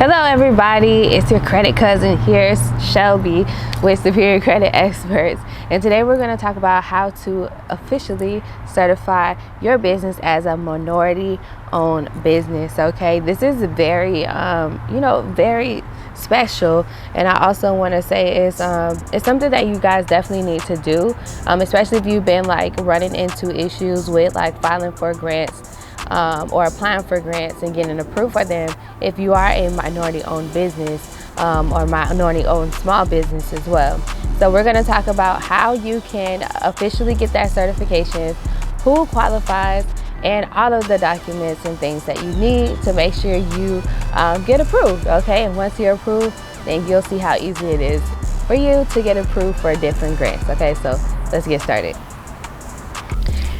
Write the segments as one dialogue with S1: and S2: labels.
S1: Hello everybody, it's your credit cousin here, Shelby with Superior Credit Experts, and today we're going to talk about how to officially certify your business as a minority owned business. Okay, this is very very special, and I also want to say it's something that you guys definitely need to do, especially if you've been like running into issues with like filing for grants or applying for grants and getting approved for them if you are a minority owned business or minority owned small business as well. So we're going to talk about how you can officially get that certification, who qualifies, and all of the documents and things that you need to make sure you get approved. Okay, and once you're approved, then you'll see how easy it is for you to get approved for different grants. Okay, so let's get started.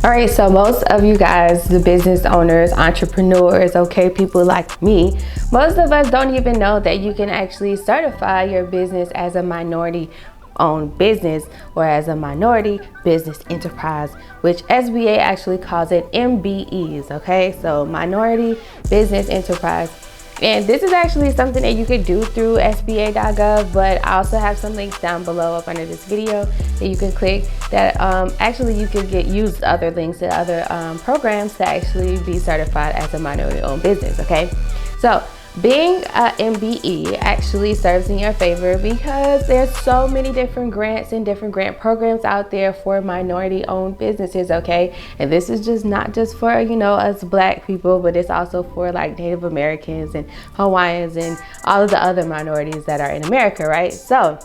S1: All right, so most of you guys, the business owners, entrepreneurs, okay, people like me, most of us don't even know that you can actually certify your business as a minority owned business or as a minority business enterprise, which SBA actually calls it MBEs, okay? So minority business enterprise. And this is actually something that you could do through SBA.gov, but I also have some links down below up under this video that you can click that actually you can use other links to other programs to actually be certified as a minority owned business, okay? So being a MBE actually serves in your favor because there's so many different grants and different grant programs out there for minority owned businesses, okay? And this is just not just for, us black people, but it's also for like Native Americans and Hawaiians and all of the other minorities that are in America, right? So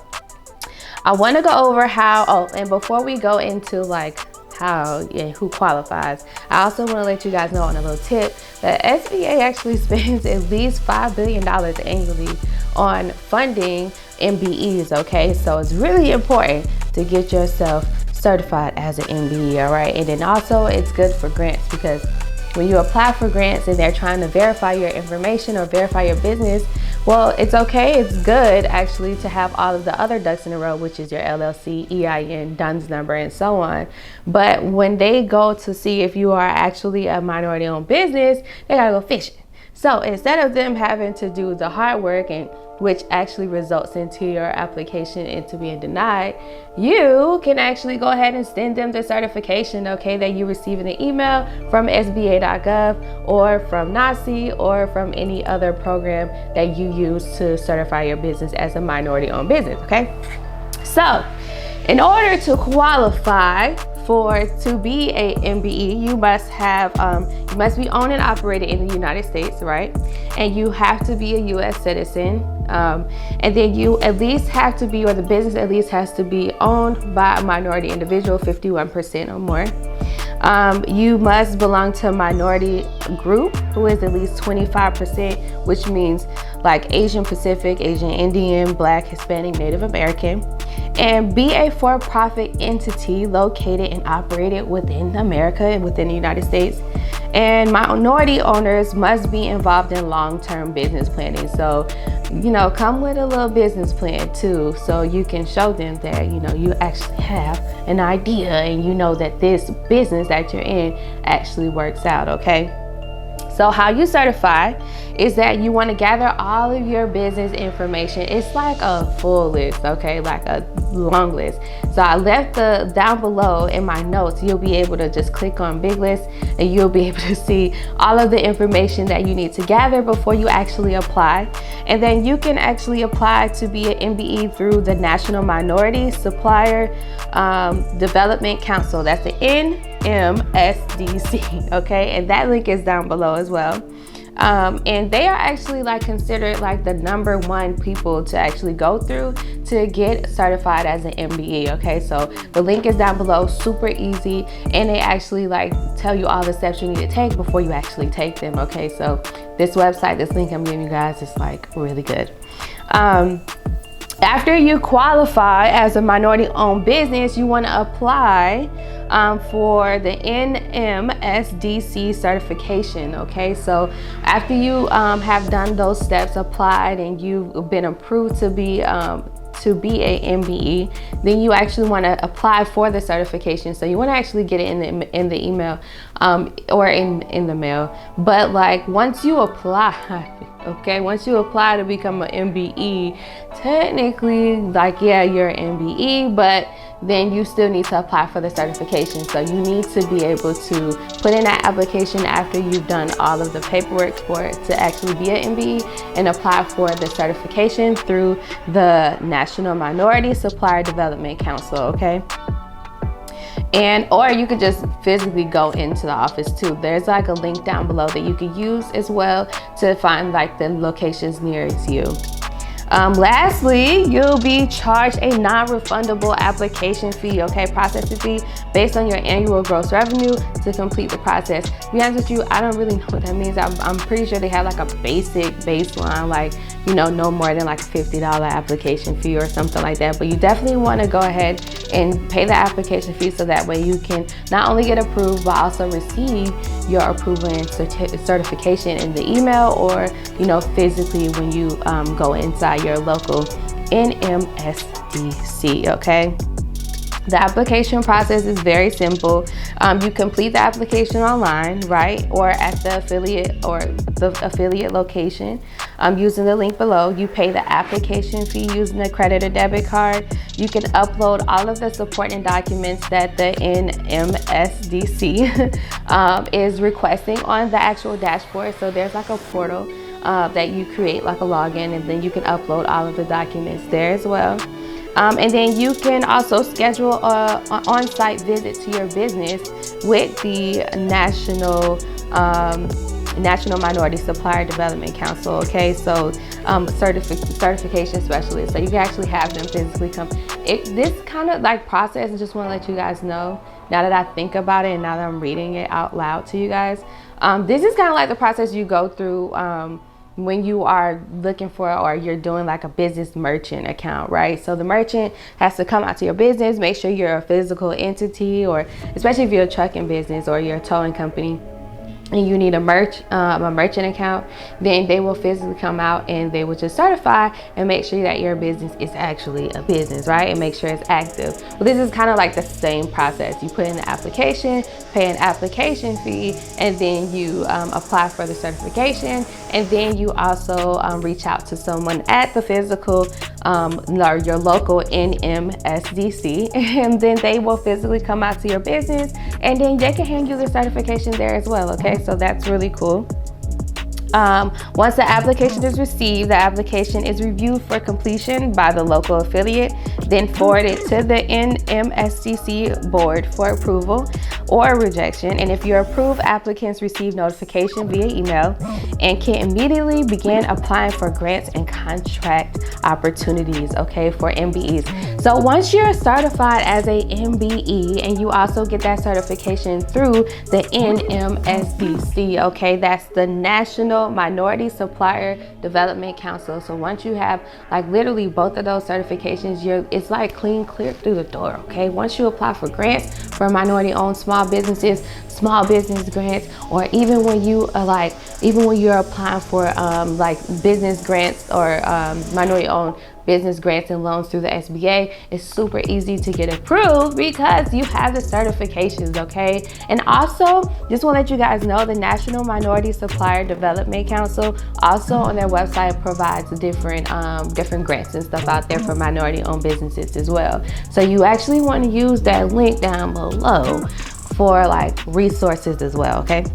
S1: I want to go over how, and before we go into like how and who qualifies, I also want to let you guys know on a little tip that SBA actually spends at least $5 billion annually on funding MBEs, okay? So it's really important to get yourself certified as an MBE, all right? And then also it's good for grants, because when you apply for grants and they're trying to verify your information or verify your business, well, it's okay, it's good actually to have all of the other ducks in a row, which is your LLC, EIN, DUNS number, and so on. But when they go to see if you are actually a minority owned business, they gotta go fishing. So instead of them having to do the hard work, and which actually results into your application into being denied, you can actually go ahead and send them the certification, okay, that you receive in the email from SBA.gov or from NACI or from any other program that you use to certify your business as a minority owned business, okay? So in order to qualify to be a MBE, you must have you must be owned and operated in the United States, right? And you have to be a U.S. citizen, and then you at least have to be, or the business at least has to be owned by a minority individual, 51% or more. You must belong to a minority group who is at least 25%, which means like Asian Pacific, Asian Indian, Black, Hispanic, Native American, and be a for-profit entity located and operated within America and within the United States. And minority owners must be involved in long-term business planning. So, come with a little business plan too, so you can show them that, you actually have an idea and you know that this business that you're in actually works out, okay? So how you certify is that you want to gather all of your business information. It's like a full list, okay, like a long list. So I left down below in my notes, you'll be able to just click on big list and you'll be able to see all of the information that you need to gather before you actually apply. And then you can actually apply to be an MBE through the National Minority Supplier Development Council. That's the NMSDC, okay? And that link is down below as well. And they are actually like considered like the #1 people to actually go through to get certified as an MBE, okay? So the link is down below, super easy, and they actually like tell you all the steps you need to take before you actually take them, okay? So this website, this link I'm giving you guys is like really good. After you qualify as a minority owned business, you want to apply for the NMSDC certification, okay? So after you have done those steps, applied, and you've been approved to be a MBE, then you actually want to apply for the certification. So you want to actually get it in the email or in the mail. But like once you apply, okay? Once you apply to become an MBE, technically, like, yeah, you're an MBE, but then you still need to apply for the certification. So you need to be able to put in that application after you've done all of the paperwork for it to actually be an MBE, and apply for the certification through the National Minority Supplier Development Council, okay? And or you could just physically go into the office too. There's like a link down below that you could use as well to find like the locations nearest you. Lastly, you'll be charged a non-refundable application fee, okay, processing fee based on your annual gross revenue to complete the process. To be honest with you, I don't really know what that means. I'm pretty sure they have like a basic baseline, like, you know, no more than like a $50 application fee or something like that. But you definitely want to go ahead and pay the application fee so that way you can not only get approved but also receive your approval and certification in the email, or, you know, physically when you go inside your local NMSDC, okay? The application process is very simple. You complete the application online, right? Or at the affiliate location using the link below. You pay the application fee using a credit or debit card. You can upload all of the supporting documents that the NMSDC is requesting on the actual dashboard. So there's like a portal that you create, like a login, and then you can upload all of the documents there as well. And then you can also schedule an on-site visit to your business with the National Minority Supplier Development Council, okay? So certification specialist. So you can actually have them physically come. This kind of like process, I just want to let you guys know, now that I think about it and now that I'm reading it out loud to you guys, this is kind of like the process you go through when you are looking for, or you're doing like a business merchant account, right? So the merchant has to come out to your business, make sure you're a physical entity, or especially if you're a trucking business or you're a towing company and you need a merchant account, then they will physically come out and they will just certify and make sure that your business is actually a business, right? And make sure it's active. Well, this is kind of like the same process. You put in the application, pay an application fee, and then you apply for the certification, and then you also reach out to someone at the physical or your local NMSDC, and then they will physically come out to your business, and then they can hand you the certification there as well, okay? So that's really cool. Once the application is received, the application is reviewed for completion by the local affiliate, then forwarded to the NMSDC board for approval or rejection. And if you're approved, applicants receive notification via email and can immediately begin applying for grants and contract opportunities, okay, for MBEs. So once you're certified as a MBE and you also get that certification through the NMSDC, okay, that's the National Minority Supplier Development Council. So once you have like literally both of those certifications, it's like clear through the door, okay? Once you apply for grants for minority owned small businesses, small business grants, or even when you are when you're applying for like business grants or minority owned business grants and loans through the SBA, it's super easy to get approved because you have the certifications, okay? And also, just want to let you guys know, the National Minority Supplier Development Council also on their website provides different grants and stuff out there for minority owned businesses as well. So you actually want to use that link down below for like resources as well, okay?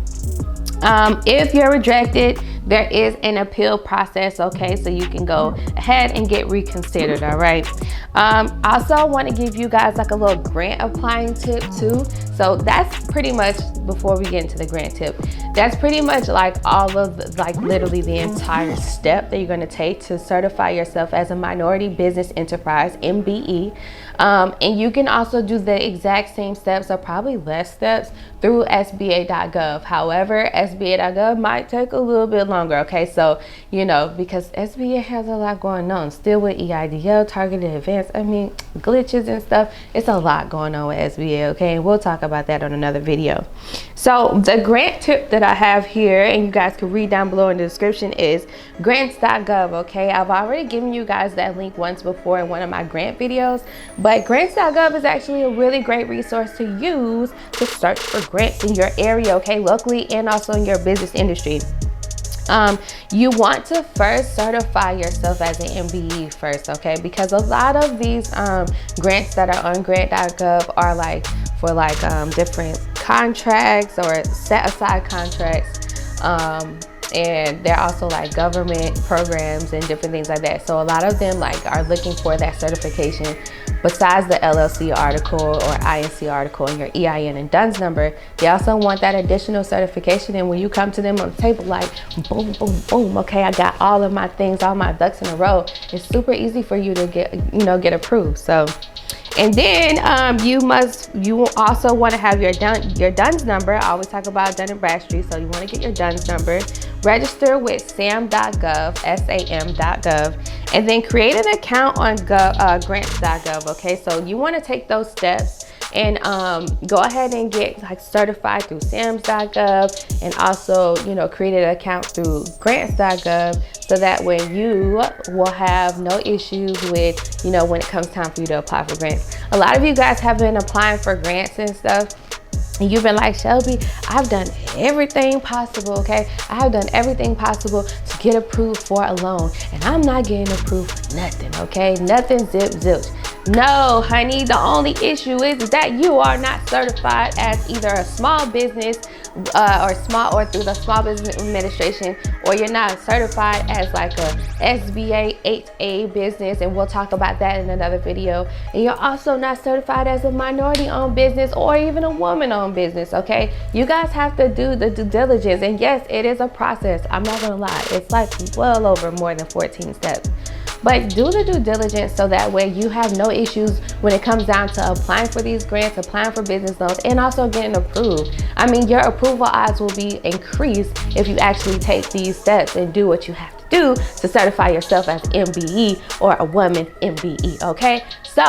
S1: If you're rejected, there is an appeal process, okay? So you can go ahead and get reconsidered, all right? Also want to give you guys like a little grant applying tip too. So that's pretty much, before we get into the grant tip, that's pretty much like all of literally the entire step that you're going to take to certify yourself as a minority business enterprise, MBE. And you can also do the exact same steps, or probably less steps, through SBA.gov. However, SBA.gov might take a little bit longer, okay? So, you know, because SBA has a lot going on still with EIDL, targeted advance, glitches and stuff. It's a lot going on with SBA, okay? And we'll talk about that on another video. So the grant tip that I have here, and you guys can read down below in the description, is grants.gov, okay? I've already given you guys that link once before in one of my grant videos, but grants.gov is actually a really great resource to use to search for grants in your area, okay, locally and also in your business industry. You want to first certify yourself as an MBE first, okay? Because a lot of these grants that are on grant.gov are like for different contracts or set aside contracts, and they're also like government programs and different things like that. So a lot of them like are looking for that certification. Besides the LLC article or INC article and your EIN and DUNS number, they also want that additional certification. And when you come to them on the table, like boom, boom, boom, okay, I got all of my things, all my ducks in a row, it's super easy for you to get approved. So, and then you also want to have your DUNS number. I always talk about Dun & Bradstreet, so you want to get your DUNS number, register with sam.gov, sam.gov, and then create an account on grants.gov, okay? So you want to take those steps and go ahead and get like certified through sams.gov, and also, create an account through grants.gov, so that way you will have no issues with, when it comes time for you to apply for grants. A lot of you guys have been applying for grants and stuff, and you've been like, Shelby, I've done everything possible, okay? I have done everything possible to get approved for a loan, and I'm not getting approved for nothing, okay? Nothing, zip, zilch. No, honey, the only issue is that you are not certified as either a small business or through the Small Business Administration, or you're not certified as like a SBA 8A business, and we'll talk about that in another video. And you're also not certified as a minority-owned business or even a woman-owned business, okay? You guys have to do the due diligence, and yes, it is a process. I'm not gonna lie, it's like well over more than 14 steps. But do the due diligence so that way you have no issues when it comes down to applying for these grants, applying for business loans, and also getting approved. I mean, your approval odds will be increased if you actually take these steps and do what you have to do to certify yourself as MBE or a woman MBE, okay? So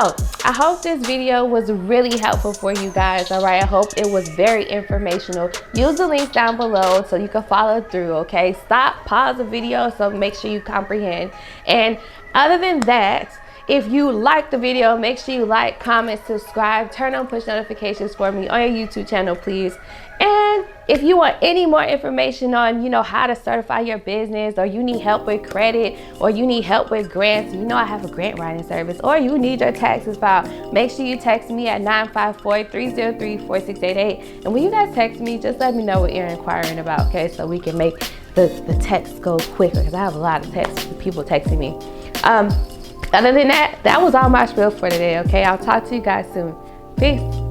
S1: I hope this video was really helpful for you guys, all right? I hope it was very informational. Use the links down below so you can follow through, okay? Stop, pause the video, so make sure you comprehend. And other than that, if you like the video, make sure you like, comment, subscribe, turn on push notifications for me on your YouTube channel, please. And if you want any more information on, how to certify your business, or you need help with credit, or you need help with grants, I have a grant writing service, or you need your taxes filed, make sure you text me at 954-303-4688. And when you guys text me, just let me know what you're inquiring about, okay? So we can make the text go quicker, because I have a lot of texts, people texting me. Other than that, that was all my spiel for today, okay? I'll talk to you guys soon. Peace.